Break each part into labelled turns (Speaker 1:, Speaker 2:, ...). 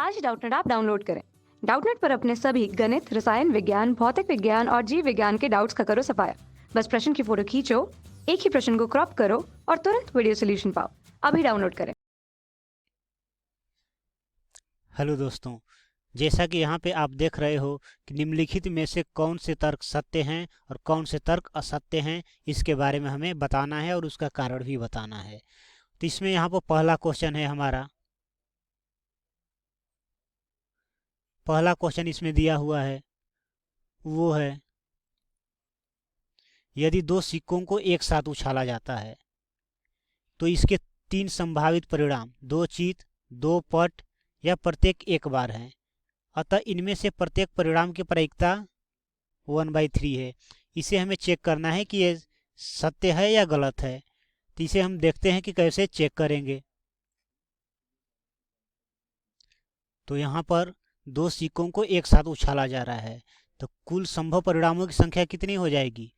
Speaker 1: आज Doubtnut app download करें। Doubtnut पर अपने सभी गणित, रसायन विज्ञान, भौतिक विज्ञान और जीव विज्ञान के डाउट्स का करो सफाया। बस प्रश्न की फोटो खींचो, एक ही प्रश्न को क्रॉप करो और तुरंत वीडियो सोल्यूशन पाओ। अभी डाउनलोड करें।
Speaker 2: हेलो दोस्तों, जैसा कि यहाँ पे आप देख रहे हो कि निम्नलिखित में से कौन से तर्क सत्य हैं और कौन से तर्क असत्य हैं, इसके बारे में हमें बताना है और उसका कारण भी बताना है। तो इसमें यहाँ पर पहला क्वेश्चन है हमारा। पहला क्वेश्चन इसमें दिया हुआ है, वो है यदि दो सिक्कों को एक साथ उछाला जाता है तो इसके तीन संभावित परिणाम, दो चित, दो पट या प्रत्येक एक बार हैं। अतः इनमें से प्रत्येक परिणाम की प्रायिकता 1/3 है। इसे हमें चेक करना है कि ये सत्य है या गलत है। तो इसे हम देखते हैं कि कैसे चेक करेंगे। तो यहाँ पर दो सिक्कों को एक साथ उछाला जा रहा है, तो कुल संभव परिणामों की संख्या कितनी हो जाएगी।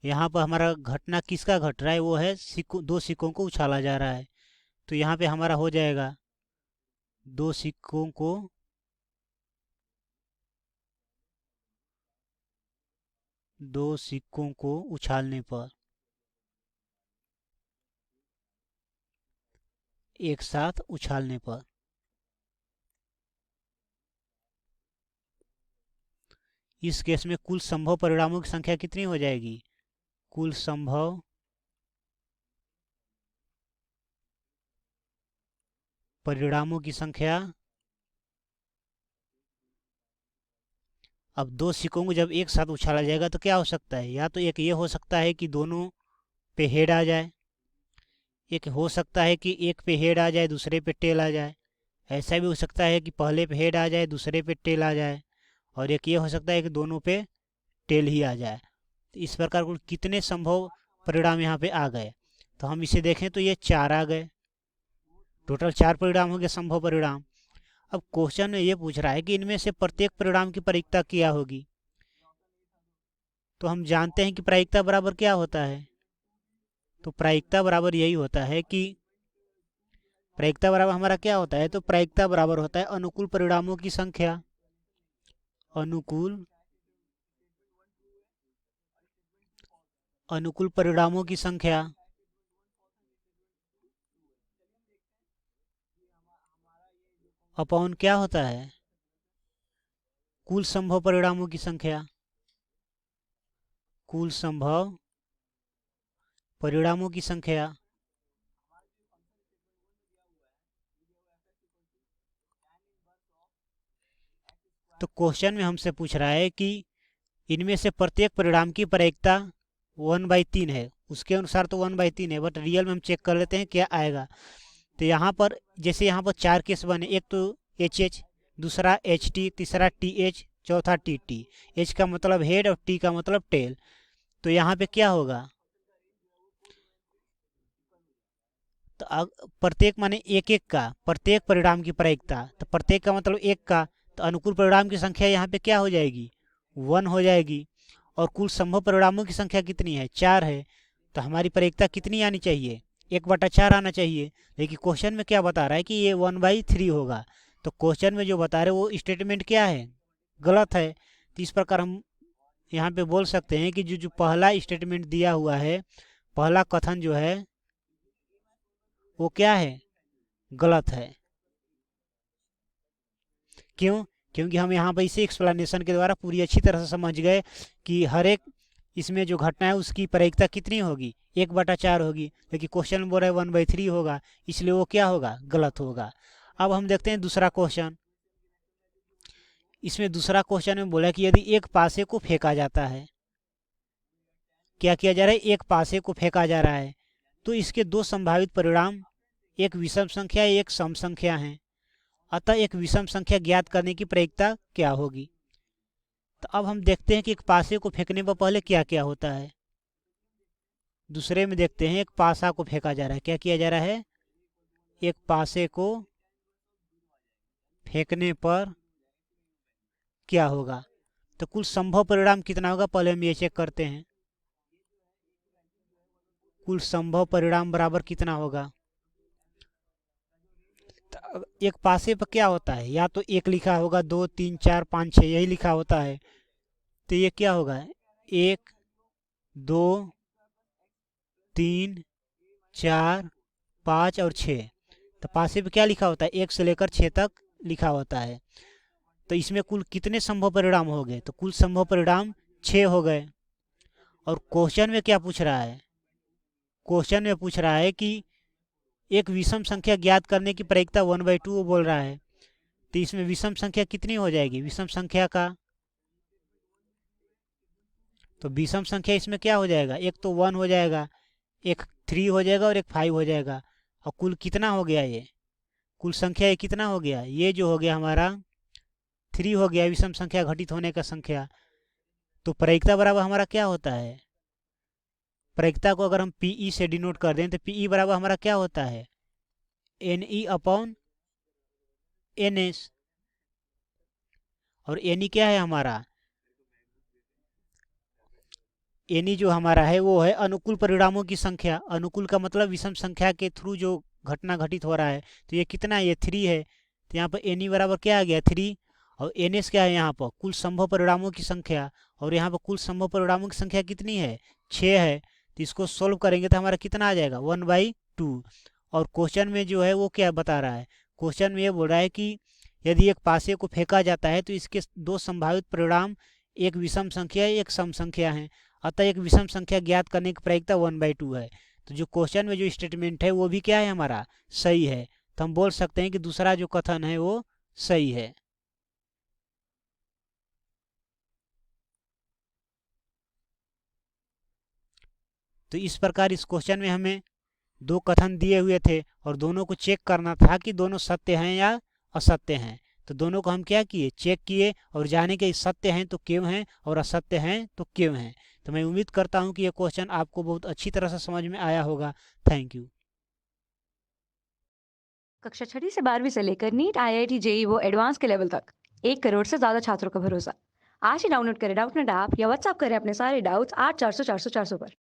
Speaker 2: यहाँ पर हमारा घटना किसका घट रहा है, वो है दो सिक्कों को उछाला जा रहा है। तो यहाँ पे हमारा हो जाएगा दो सिक्कों को उछालने पर, एक साथ उछालने पर इस केस में कुल संभव परिणामों की संख्या कितनी हो जाएगी। कुल संभव परिणामों की संख्या, अब दो सिक्कों को जब एक साथ उछाला जाएगा तो क्या हो सकता है, या तो एक ये हो सकता है कि दोनों पे हेड आ जाए, एक हो सकता है कि एक पे हेड आ जाए दूसरे पे टेल आ जाए, ऐसा भी हो सकता है कि पहले पे हेड आ जाए दूसरे पे टेल आ जाए, और एक ये हो सकता है कि दोनों पे टेल ही आ जाए। तो इस प्रकार कुल कितने संभव परिणाम यहाँ पे आ गए। तो हम इसे देखें तो ये 4 आ गए, टोटल 4 परिणाम हो गए संभव परिणाम। अब क्वेश्चन में ये पूछ रहा है कि इनमें से प्रत्येक परिणाम की प्रायिकता क्या होगी। तो हम जानते हैं कि प्रायिकता बराबर क्या होता है। तो प्रायिकता बराबर यही होता है कि प्रायिकता बराबर हमारा क्या होता है, तो प्रायिकता बराबर होता है अनुकूल परिणामों की संख्या, अनुकूल परिणामों की संख्या अपॉन क्या होता है, कुल संभव परिणामों की संख्या। कुल संभव परिणामों की संख्या तो क्वेश्चन में हमसे पूछ रहा है कि इनमें से प्रत्येक परिणाम की प्रायिकता 1/3 है। उसके अनुसार तो 1/3 है, बट रियल में हम चेक कर लेते हैं क्या आएगा। तो यहाँ पर जैसे यहाँ पर 4 केस बने, एक तो HH, दूसरा HT, तीसरा TH, चौथा TT। H का मतलब हेड और T का मतलब टेल। तो यहाँ पे क्या होगा, तो प्रत्येक माने एक एक का, प्रत्येक परिणाम की प्रायिकता, तो प्रत्येक का मतलब एक का, तो अनुकूल परिणाम की संख्या यहाँ पे क्या हो जाएगी, 1 हो जाएगी। और कुल संभव परिणामों की संख्या कितनी है, 4 है। तो हमारी प्रायिकता कितनी आनी चाहिए, 1/4 आना चाहिए। लेकिन क्वेश्चन में क्या बता रहा है कि ये 1/3 होगा। तो क्वेश्चन में जो बता रहे वो स्टेटमेंट क्या है, गलत है। तो इस प्रकार हम यहाँ पे बोल सकते हैं कि जो जो पहला स्टेटमेंट दिया हुआ है, पहला कथन जो है वो क्या है, गलत है। क्यों, क्योंकि हम यहाँ पर इसे एक्सप्लेनेशन के द्वारा पूरी अच्छी तरह से समझ गए कि हर एक इसमें जो घटना है उसकी प्रायिकता कितनी होगी, 1/4 होगी। लेकिन क्वेश्चन बोल रहा है 1/3 होगा, इसलिए वो क्या होगा, गलत होगा। अब हम देखते हैं दूसरा क्वेश्चन। इसमें दूसरा क्वेश्चन में बोला कि यदि एक पासे को फेंका जाता है, क्या किया जा रहा है, एक पासे को फेंका जा रहा है, तो इसके दो संभावित परिणाम, एक विषम संख्या एक सम संख्या है। अतः एक विषम संख्या ज्ञात करने की प्रायिकता क्या होगी। तो अब हम देखते हैं कि एक पासे को फेंकने पर पहले क्या क्या होता है। दूसरे में देखते हैं, एक पासा को फेंका जा रहा है, क्या किया जा रहा है, एक पासे को फेंकने पर क्या होगा। तो कुल संभव परिणाम कितना होगा, पहले हम ये चेक करते हैं। कुल संभव परिणाम बराबर कितना होगा, तो एक पासे पर क्या होता है, या तो एक लिखा होगा, 2 3 4 5 6 यही लिखा होता है। तो ये क्या होगा, 1 2 3 4 5 और 6। तो पासे पे क्या लिखा होता है, 1 से लेकर 6 तक लिखा होता है। तो इसमें कुल कितने संभव परिणाम हो गए, तो कुल संभव परिणाम 6 हो गए। और क्वेश्चन में क्या पूछ रहा है, क्वेश्चन में पूछ रहा है कि एक विषम संख्या ज्ञात करने की प्रायिकता 1/2 वो बोल रहा है। तो इसमें विषम संख्या कितनी हो जाएगी, विषम संख्या का, तो विषम संख्या इसमें क्या हो जाएगा, एक तो 1 हो जाएगा, एक 3 हो जाएगा और एक 5 हो जाएगा। और कुल कितना हो गया, ये कुल संख्या ये कितना हो गया, ये जो हो गया हमारा 3 हो गया, विषम संख्या घटित होने का संख्या। तो प्रायिकता बराबर हमारा क्या होता है, प्रायिकता को अगर हम पीई से डिनोट कर दें तो पीई बराबर हमारा क्या होता है, एनई अपॉन एनएस। और एनई क्या है हमारा, एनी जो हमारा है वो है अनुकूल परिणामों की संख्या। अनुकूल का मतलब विषम संख्या के थ्रू जो घटना घटित हो रहा है। तो ये कितना है, ये 3 है। तो यहाँ पर एनी बराबर क्या आ गया, 3। और एन एस क्या है, यहाँ पर कुल संभव परिणामों की संख्या। और यहाँ पर कुल संभव परिणामों की संख्या कितनी है, 6 है। तो इसको सोल्व करेंगे तो हमारा कितना आ जाएगा, 1/2। और क्वेश्चन में जो है वो क्या बता रहा है, क्वेश्चन में ये बोल रहा है कि यदि एक पासे को फेंका जाता है तो इसके 2 संभावित परिणाम, एक विषम संख्या एक सम संख्या है। अतः एक विषम संख्या ज्ञात करने की प्रायिकता 1/2 है। तो जो क्वेश्चन में जो स्टेटमेंट है वो भी क्या है हमारा, सही है। तो हम बोल सकते हैं कि दूसरा जो कथन है वो सही है। तो इस प्रकार इस क्वेश्चन में हमें 2 कथन दिए हुए थे और दोनों को चेक करना था कि दोनों सत्य हैं या असत्य हैं। तो दोनों को हम क्या किए, चेक किए और जाने के सत्य हैं तो क्यों हैं और असत्य हैं तो क्यों हैं। तो मैं उम्मीद करता हूं कि ये क्वेश्चन आपको बहुत अच्छी तरह से समझ में आया होगा। Thank you.
Speaker 1: कक्षा 6वीं से 12वीं से लेकर नीट, आईआईटी, जेई वो एडवांस के लेवल तक 1 करोड़ से ज्यादा छात्रों का भरोसा। आज ही डाउनलोड करें डाउटनेट ऐप या व्हाट्सएप करें अपने सारे डाउट्स 8400 400 400 पर।